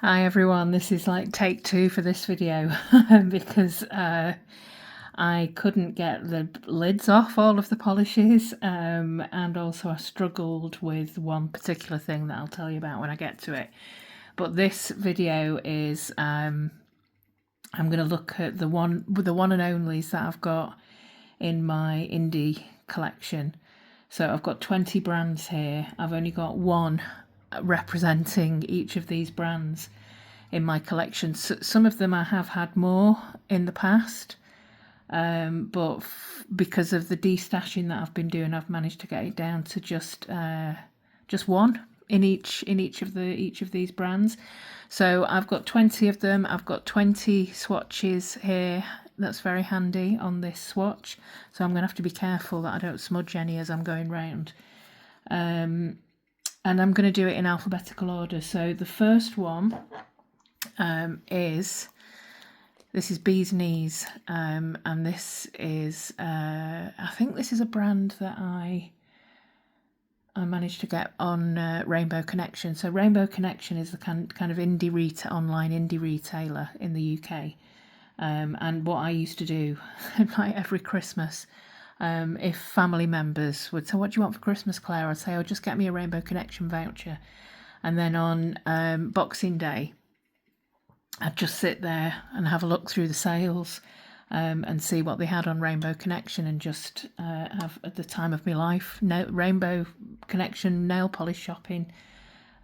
Hi everyone, this is like take two for this video because I couldn't get the lids off all of the polishes, and also I struggled with one particular thing that I'll tell you about when I get to it. But this video is I'm going to look at the one and onlys that I've got in my indie collection. So I've got 20 brands here. I've only got one representing each of these brands in my collection. So some of them I have had more in the past, but because of the destashing that I've been doing, I've managed to get it down to just one in each of these brands. So I've got 20 of them. I've got 20 swatches here. That's very handy on this swatch. So I'm going to have to be careful that I don't smudge any as I'm going round. And I'm going to do it in alphabetical order. So the first one is Bee's Knees, and this is I think this is a brand that I managed to get on Rainbow Connection. So Rainbow Connection is the kind of online indie retailer in the UK, and what I used to do like every Christmas, if family members would say, "What do you want for Christmas, Claire?" I'd say, "Oh, just get me a Rainbow Connection voucher," and then on Boxing Day, I'd just sit there and have a look through the sales, and see what they had on Rainbow Connection, and just have at the time of my life Rainbow Connection nail polish shopping.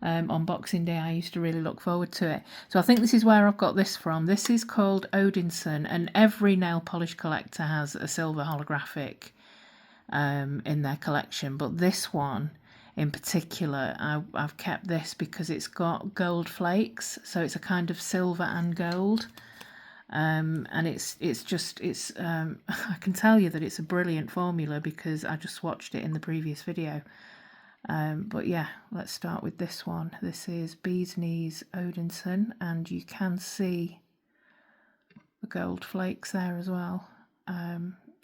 On Boxing Day, I used to really look forward to it. So I think this is where I've got this from. This is called Odinson, and every nail polish collector has a silver holographic in their collection, but this one in particular, I've kept this because it's got gold flakes, so it's a kind of silver and gold, and it's I can tell you that it's a brilliant formula because I just watched it in the previous video. But yeah, let's start with this one. This is Bee's Knees Odinson, and you can see the gold flakes there as well.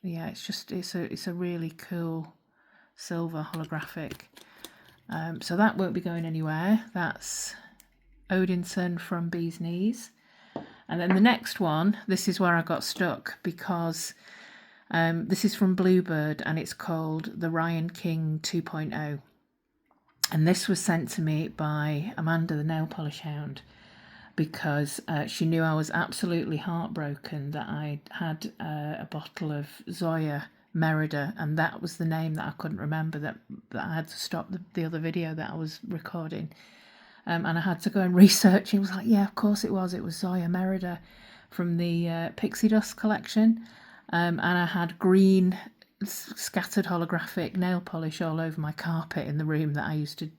Yeah, it's a really cool silver holographic. So that won't be going anywhere. That's Odinson from Bee's Knees. And then the next one, this is where I got stuck because this is from Bluebird, and it's called the Ryan King 2.0. And this was sent to me by Amanda, the nail polish hound, because she knew I was absolutely heartbroken that I had a bottle of Zoya Merida, and that was the name that I couldn't remember, that I had to stop the other video that I was recording. And I had to go and research. It was like, yeah, of course it was. It was Zoya Merida from the Pixie Dust collection. And I had green scattered holographic nail polish all over my carpet in the room that I used to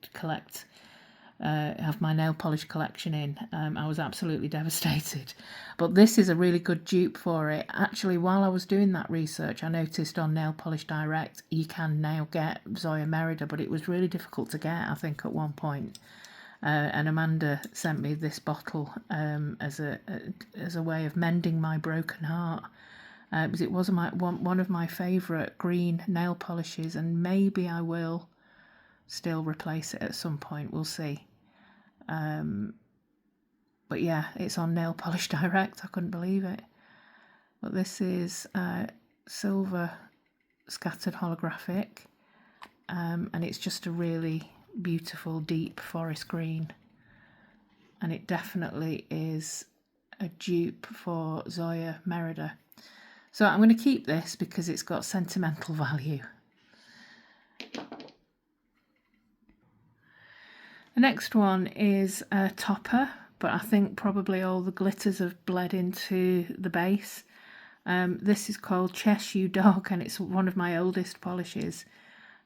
have my nail polish collection in. I was absolutely devastated. But this is a really good dupe for it. Actually, while I was doing that research, I noticed on Nail Polish Direct you can now get Zoya Merida, but it was really difficult to get, I think, at one point. And Amanda sent me this bottle as a way of mending my broken heart, because it was one of my favourite green nail polishes, and maybe I will still replace it at some point. We'll see. But yeah, it's on Nail Polish Direct. I couldn't believe it. But this is silver scattered holographic, and it's just a really beautiful deep forest green, and it definitely is a dupe for Zoya Merida. So I'm going to keep this because it's got sentimental value. The next one is a topper, but I think probably all the glitters have bled into the base. This is called Cheshire Dog, and it's one of my oldest polishes.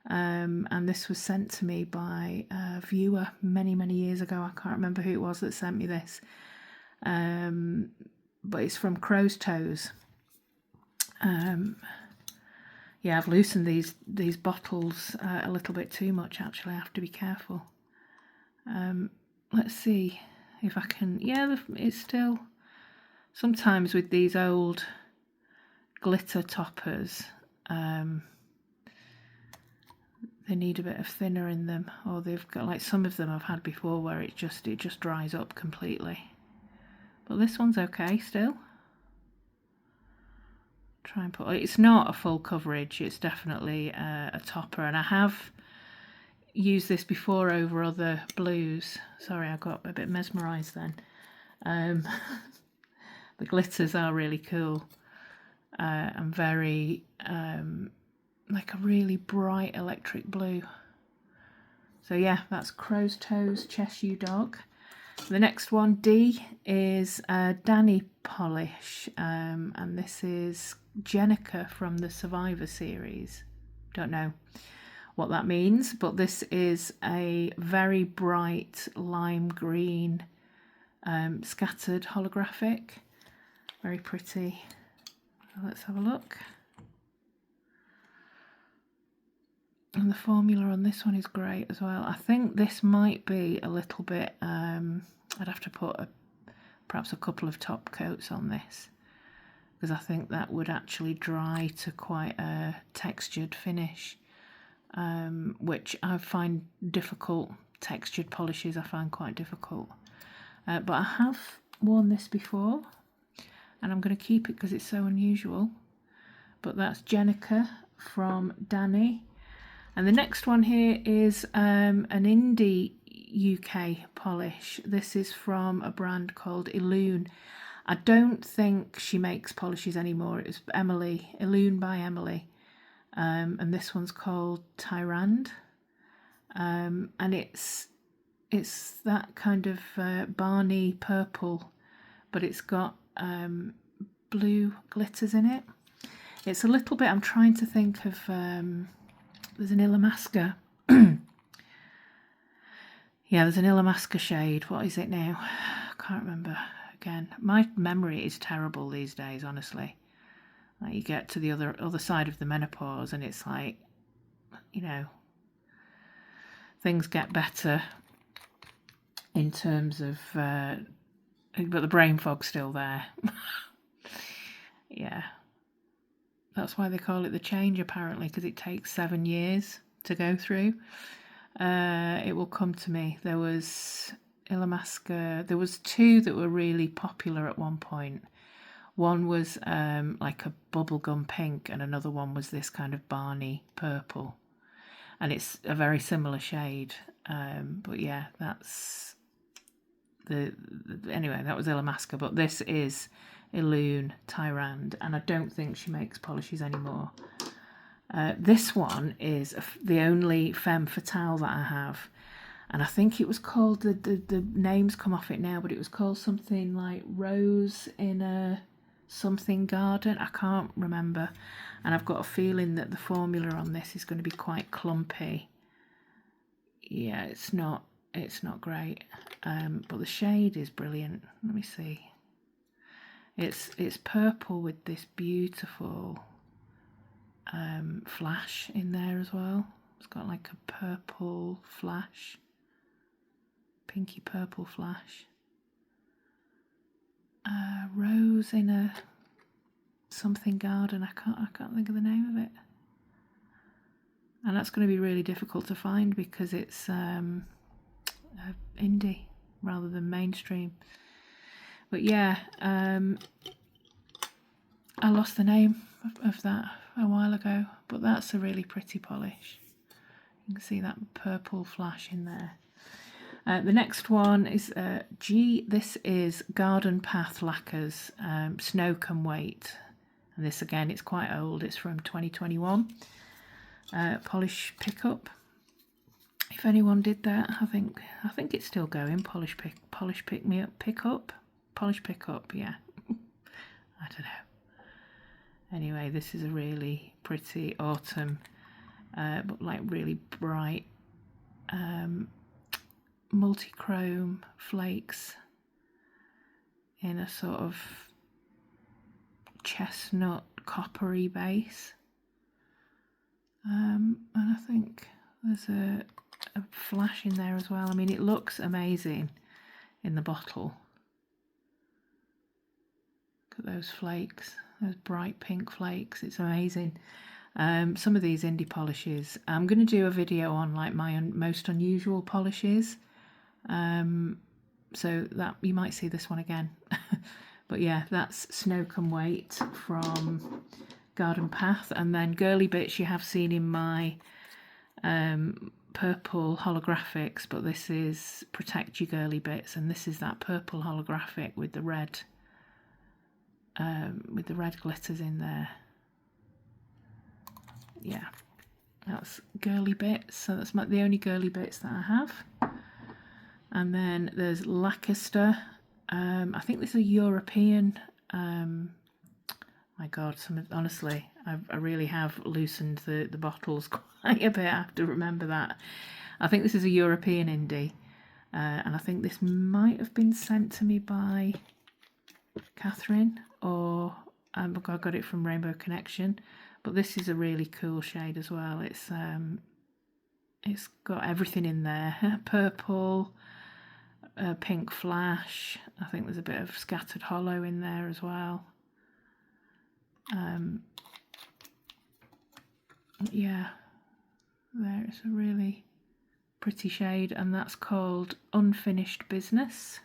And this was sent to me by a viewer many years ago. I can't remember who it was that sent me this, but it's from Crow's Toes. Yeah, I've loosened these bottles a little bit too much, actually. I have to be careful. Let's see if I can. Yeah, it's still, sometimes with these old glitter toppers, they need a bit of thinner in them, or they've got, like some of them I've had before where it just dries up completely. But this one's okay still. Try and put, it's not a full coverage, it's definitely a topper, and I have used this before over other blues. Sorry, I got a bit mesmerised then. The glitters are really cool and very like a really bright electric blue. So yeah, that's Crow's Toes Cheshire Dog. The next one, D, is Danny polish, and this is Jenica from the Survivor series. Don't know what that means, but this is a very bright lime green scattered holographic. Very pretty. Let's have a look. And the formula on this one is great as well. I think this might be a little bit, I'd have to put perhaps a couple of top coats on this, because I think that would actually dry to quite a textured finish, which I find difficult. Textured polishes I find quite difficult. But I have worn this before, and I'm going to keep it because it's so unusual. But that's Jenica from Danny. And the next one here is an indie UK polish. This is from a brand called Illume. I don't think she makes polishes anymore. It was Emily, Illume by Emily. And this one's called Tyrande. And it's that kind of Barney purple, but it's got blue glitters in it. It's a little bit, I'm trying to think of, there's an Illamasqua. Yeah, there's an Illamasqua shade. What is it now? I can't remember. Again, my memory is terrible these days, honestly. Like, you get to the other side of the menopause and it's like, you know, things get better in terms of, but the brain fog's still there. Yeah. That's why they call it the change, apparently, because it takes 7 years to go through. It will come to me. There was Illamasqua. There was two that were really popular at one point. One was like a bubblegum pink, and another one was this kind of Barney purple. And it's a very similar shade. But yeah, that's anyway, that was Illamasqua. But this is Illume Tyrande, and I don't think she makes polishes anymore. This one is the only femme fatale that I have, and I think it was called, the names come off it now, but it was called something like Rose in a something garden. I can't remember, and I've got a feeling that the formula on this is going to be quite clumpy. Yeah, it's not great, but the shade is brilliant. Let me see. It's purple with this beautiful flash in there as well. It's got like a purple flash, pinky purple flash. Rose in a something garden. I can't think of the name of it. And that's going to be really difficult to find because it's indie rather than mainstream. But yeah, I lost the name of that a while ago, but that's a really pretty polish. You can see that purple flash in there. The next one is G. This is Garden Path Lacquers Snow Can Wait, and this again, it's quite old. It's from 2021. Polish Pickup. If anyone did that, I think it's still going. Polish Pickup. Yeah. I don't know. Anyway, this is a really pretty autumn, but like really bright multi-chrome flakes in a sort of chestnut coppery base. And I think there's a flash in there as well. I mean, it looks amazing in the bottle. Look at those flakes, those bright pink flakes. It's amazing. Some of these indie polishes. I'm going to do a video on like my most unusual polishes. So that you might see this one again. But yeah, that's Snow Can Wait from Garden Path. And then Girly Bits you have seen in my purple holographics, but this is Protect Your Girly Bits, and this is that purple holographic with the red glitters in there. Yeah, that's Girly Bits. So that's the only Girly Bits that I have. And then there's Lacaster. I think this is a European. My God, honestly, I really have loosened the bottles quite a bit. I have to remember that. I think this is a European indie. And I think this might have been sent to me by Catherine, or I got it from Rainbow Connection. But this is a really cool shade as well. It's got everything in there. Purple, pink flash. I think there's a bit of scattered hollow in there as well. Yeah, there it's a really pretty shade, and that's called Unfinished Business.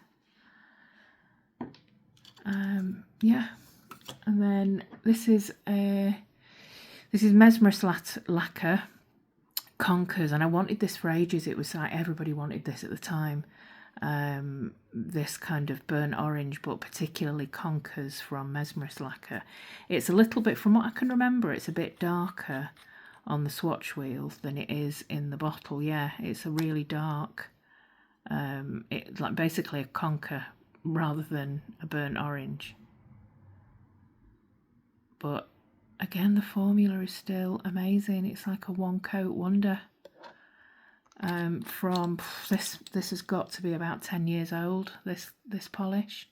Yeah, and then this is Mesmerist lacquer Conkers, and I wanted this for ages. It was like everybody wanted this at the time. This kind of burnt orange, but particularly Conkers from Mesmerist lacquer. It's a little bit, from what I can remember, it's a bit darker on the swatch wheel than it is in the bottle. Yeah, it's a really dark, it's like basically a conker rather than a burnt orange. But again, the formula is still amazing. It's like a one coat wonder. From this has got to be about 10 years old, this polish.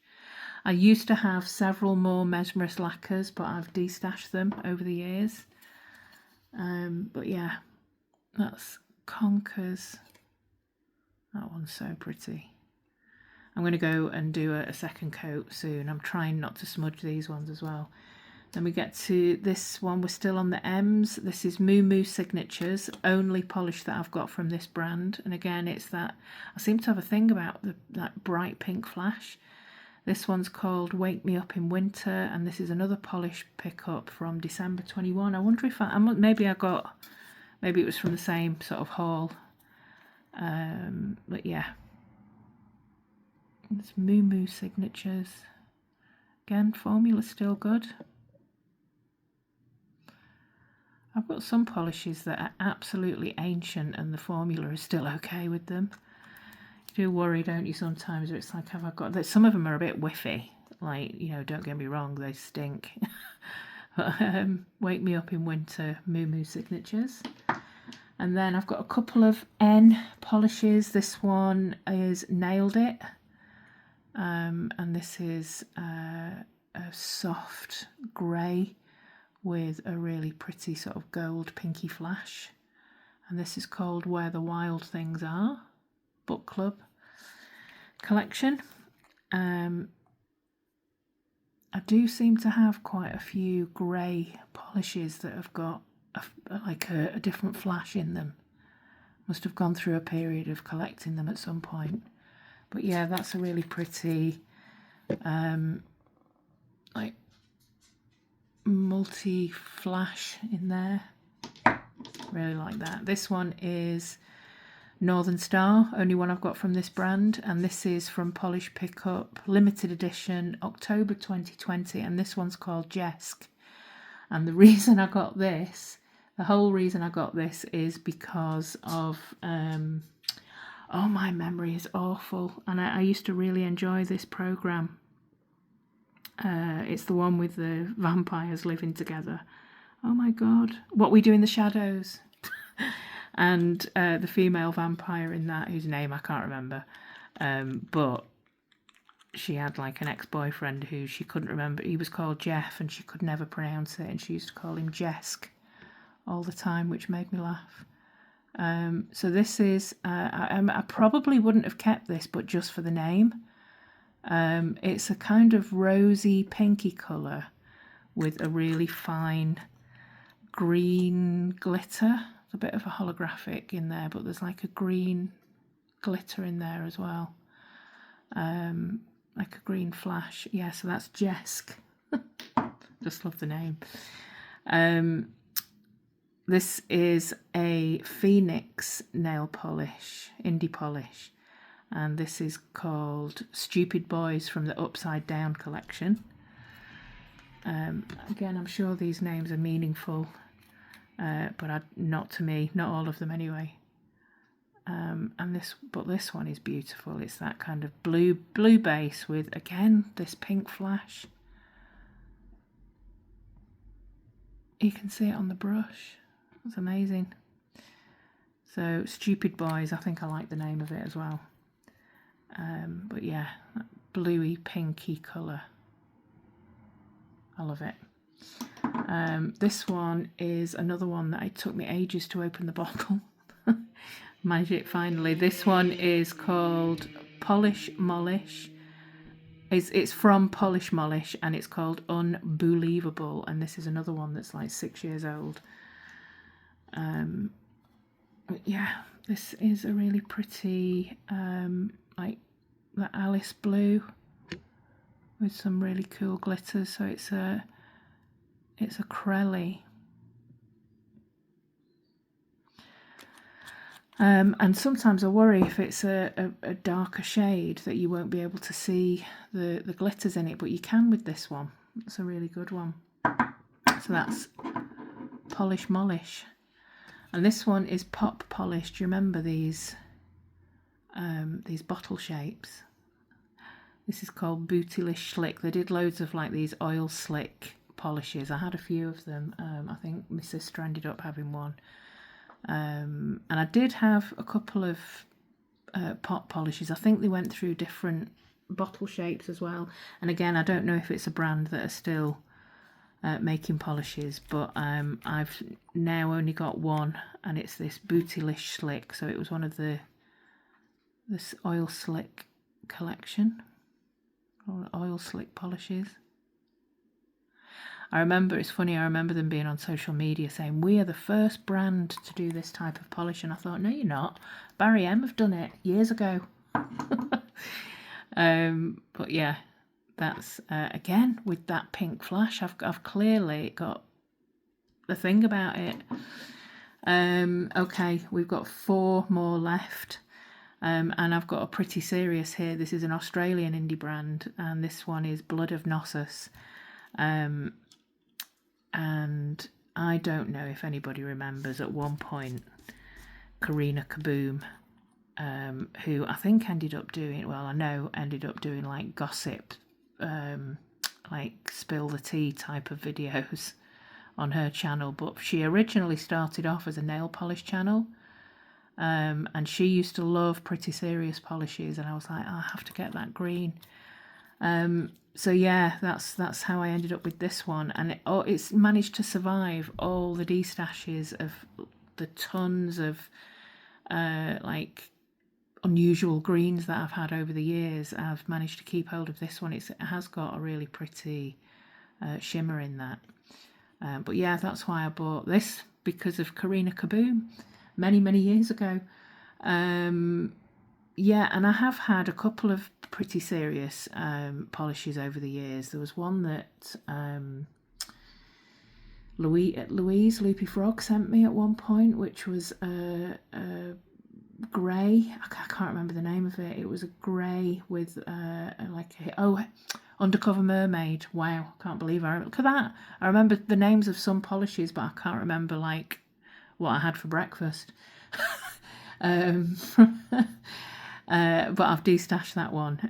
I used to have several more Mesmerist lacquers, but I've destashed them over the years. But yeah, that's Conkers. That one's so pretty. I'm going to go and do a second coat soon. I'm trying not to smudge these ones as well. Then we get to this one. We're still on the M's. This is Moo Moo Signatures, only polish that I've got from this brand. And again, it's that, I seem to have a thing about that bright pink flash. This one's called Wake Me Up in Winter, and this is another polish pickup from December 21. I wonder if maybe it was from the same sort of haul. But yeah, it's Moo Moo Signatures. Again, formula's still good. I've got some polishes that are absolutely ancient and the formula is still okay with them. You do worry, don't you, sometimes, it's like, have I got that? Some of them are a bit whiffy, like, you know, don't get me wrong, they stink. But Wake Me Up in Winter, Moo Moo Signatures. And then I've got a couple of N polishes. This one is Nailed It. And this is a soft grey with a really pretty sort of gold pinky flash. And this is called Where the Wild Things Are, Book Club collection. I do seem to have quite a few grey polishes that have got a different flash in them. Must have gone through a period of collecting them at some point. But yeah, that's a really pretty like multi-flash in there. Really like that. This one is Northern Star, only one I've got from this brand, and this is from Polish Pickup, limited edition, October 2020, and this one's called Jesk. And the reason I got this, the whole reason I got this is because of oh, my memory is awful, and I used to really enjoy this program. It's the one with the vampires living together. Oh my God, What We Do in the Shadows. And the female vampire in that, whose name I can't remember, but she had like an ex-boyfriend who she couldn't remember. He was called Jeff and she could never pronounce it, and she used to call him Jesk all the time, which made me laugh. So this is, I probably wouldn't have kept this, but just for the name. It's a kind of rosy pinky colour with a really fine green glitter. It's a bit of a holographic in there, but there's like a green glitter in there as well. Like a green flash. Yeah, so that's Jesk. Just love the name. This is a Phoenix nail polish, indie polish. And this is called Stupid Boys from the Upside Down collection. Again, I'm sure these names are meaningful, but not to me, not all of them anyway. But this one is beautiful. It's that kind of blue base with, again, this pink flash. You can see it on the brush. It's amazing. So Stupid Boys, I think I like the name of it as well. But yeah, that bluey pinky colour. I love it. This one is another one that it took me ages to open the bottle. Managed it finally. This one is called Polish Molish. It's from Polish Molish and it's called Unbelievable. And this is another one that's like 6 years old. Yeah, this is a really pretty, like the Alice blue with some really cool glitters. So it's a Crelly. And sometimes I worry if it's a darker shade that you won't be able to see the glitters in it, but you can with this one. It's a really good one. So that's Polish Molish. And this one is Pop Polish. Do you remember these bottle shapes? This is called Bootylicious Slick. They did loads of like these oil slick polishes. I had a few of them. I think my sister ended up having one. And I did have a couple of pot polishes. I think they went through different bottle shapes as well. And again, I don't know if it's a brand that are still making polishes, but I've now only got one, and it's this Bootylicious Slick. So it was one of this oil slick collection, or oil slick polishes. I remember, it's funny, I remember them being on social media saying, we are the first brand to do this type of polish. And I thought, no, you're not. Barry M have done it years ago. But yeah, that's, again, with that pink flash, I've clearly got the thing about it. Okay, we've got 4 more left. And I've got a Pretty Serious here. This is an Australian indie brand, and this one is Blood of Knossos. And I don't know if anybody remembers at one point Karina Kaboom, who I think ended up doing like gossip, like spill the tea type of videos on her channel. But she originally started off as a nail polish channel, and she used to love Pretty Serious polishes, and I was like, I have to get that green. So yeah, that's how I ended up with this one, and it's managed to survive all the destashes of the tons of like unusual greens that I've had over the years. I've managed to keep hold of this one. It has got a really pretty shimmer in that. But yeah, that's why I bought this, because of Karina Kaboom many years ago. Yeah, and I have had a couple of Pretty Serious polishes over the years. There was one that Louise Loopy Frog sent me at one point, which was a grey. I can't remember the name of it. It was a grey with Undercover Mermaid. Wow, I can't believe look at that. I remember the names of some polishes, but I can't remember like what I had for breakfast. But I've destashed that one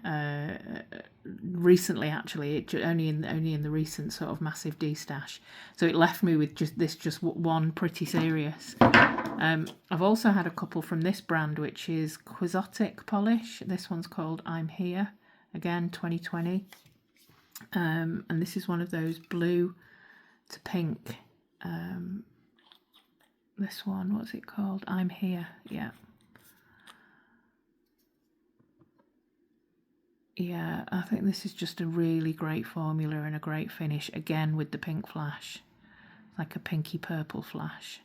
recently. Actually, only in the recent sort of massive destash. So it left me with just one Pretty Serious. I've also had a couple from this brand, which is Quixotic Polish. This one's called I'm Here, again 2020. And this is one of those blue to pink. This one, what's it called? I'm Here. Yeah. Yeah, I think this is just a really great formula and a great finish, again with the pink flash. like a pinky purple flash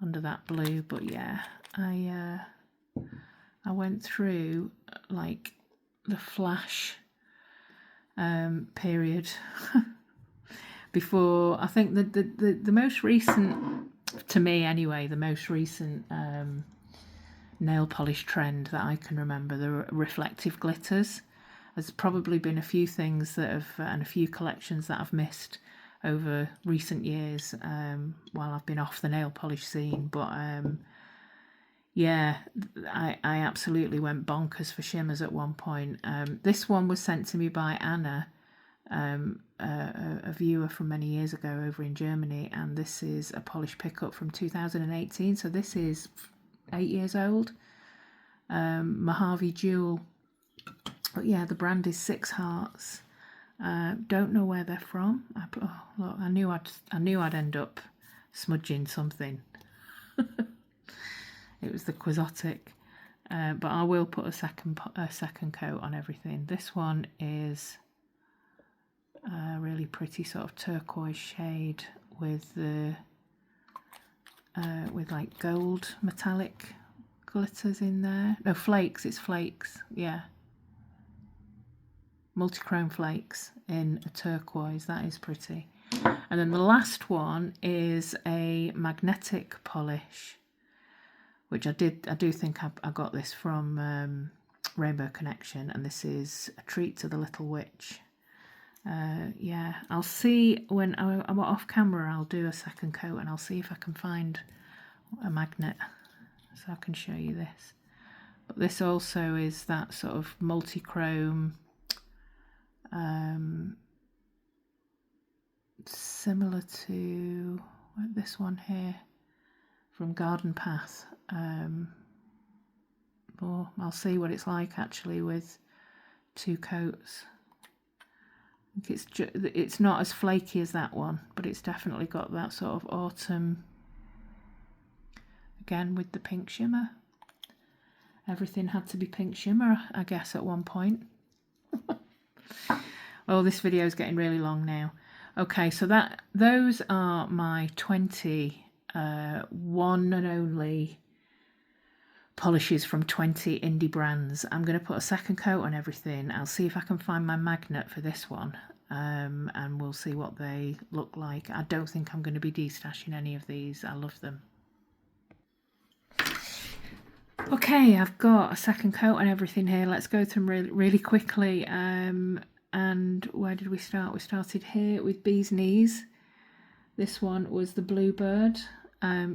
under that blue. But yeah, I went through like the flash period before. I think the most recent, to me anyway, the most recent nail polish trend that I can remember, the reflective glitters. There's probably been a few things that have, and a few collections that I've missed over recent years while I've been off the nail polish scene. But yeah, I absolutely went bonkers for shimmers at one point. This one was sent to me by Anna, a viewer from many years ago over in Germany, and this is a polish pickup from 2018, so this is 8 years old. Mojave Jewel. But yeah, the brand is Six Hearts. Don't know where they're from. Oh, look, I knew I'd end up smudging something. It was the Quixotic, but I will put a second coat on everything. This one is a really pretty sort of turquoise shade with the with like gold metallic glitters in there. No, flakes. It's flakes. Yeah. Multichrome flakes in a turquoise. That is pretty. And then the last one is a magnetic polish, which I do think I got this from Rainbow Connection, and this is A Treat to the Little Witch. Yeah, I'll see when I'm off camera. I'll do a second coat and I'll see if I can find a magnet so I can show you this. But this also is that sort of multichrome, similar to this one here from Garden Path. Or I'll see what it's like actually with two coats. I think it's not as flaky as that one, but it's definitely got that sort of autumn, again with the pink shimmer. Everything had to be pink shimmer, I guess, at one point. Oh, this video is getting really long now. Okay, so those are my 20 one and only polishes from 20 indie brands. I'm going to put a second coat on everything. I'll see if I can find my magnet for this one, and we'll see what they look like. I don't think I'm going to be destashing any of these. I love them. Okay, I've got a second coat on everything here. Let's go through them really quickly. And where did we start? We started here with Bee's Knees. This one was the Bluebird,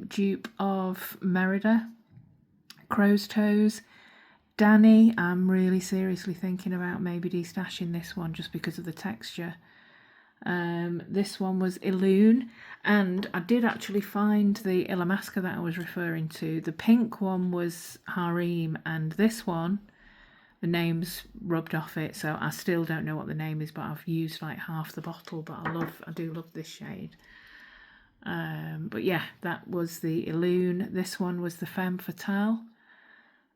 dupe of Merida. Crow's Toes. Danny, I'm really seriously thinking about maybe destashing this one just because of the texture. This one was Illusion, and I did actually find the Illamasqua that I was referring to. The pink one was Harem, and this one, the name's rubbed off it, so I still don't know what the name is, but I've used like half the bottle. But I do love this shade. But yeah, that was the Illusion. This one was the Femme Fatale.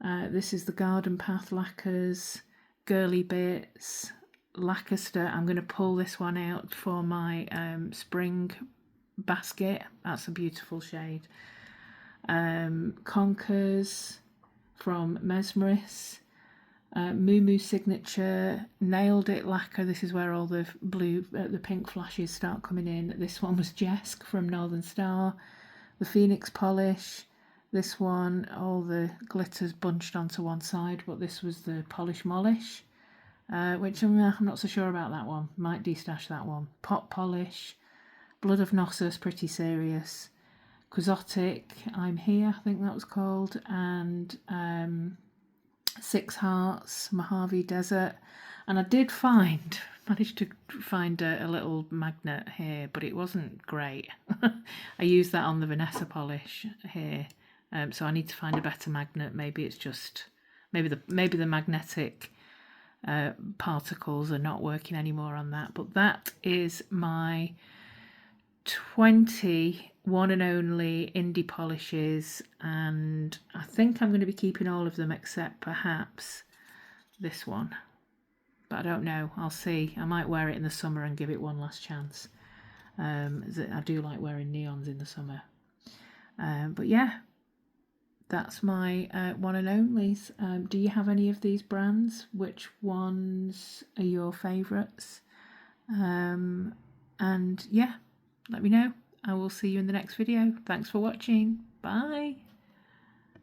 This is the Garden Path Lacquers, Girly Bits, Lancaster. I'm going to pull this one out for my spring basket. That's a beautiful shade. Conkers from Mesmeris. Moo Moo Signature, Nailed It Lacquer. This is where all the the pink flashes start coming in. This one was Jesk from Northern Star. The Phoenix Polish. This one, all the glitters bunched onto one side, but this was the Polish Molish, which I'm not so sure about that one. Might destash that one. Pot Polish, Blood of Knossos, pretty serious. Quixotic, I'm Here, I think that was called, and Six Hearts, Mojave Desert. And I did managed to find a little magnet here, but it wasn't great. I used that on the Vanessa polish here. So I need to find a better magnet. Maybe it's just, maybe the magnetic particles are not working anymore on that. But that is my 20 one and only indie polishes, and I think I'm going to be keeping all of them except perhaps this one. But I don't know. I'll see. I might wear it in the summer and give it one last chance. I do like wearing neons in the summer. But yeah, that's my one and onlys. Do you have any of these brands? Which ones are your favourites? And yeah, let me know. I will see you in the next video. Thanks for watching. Bye.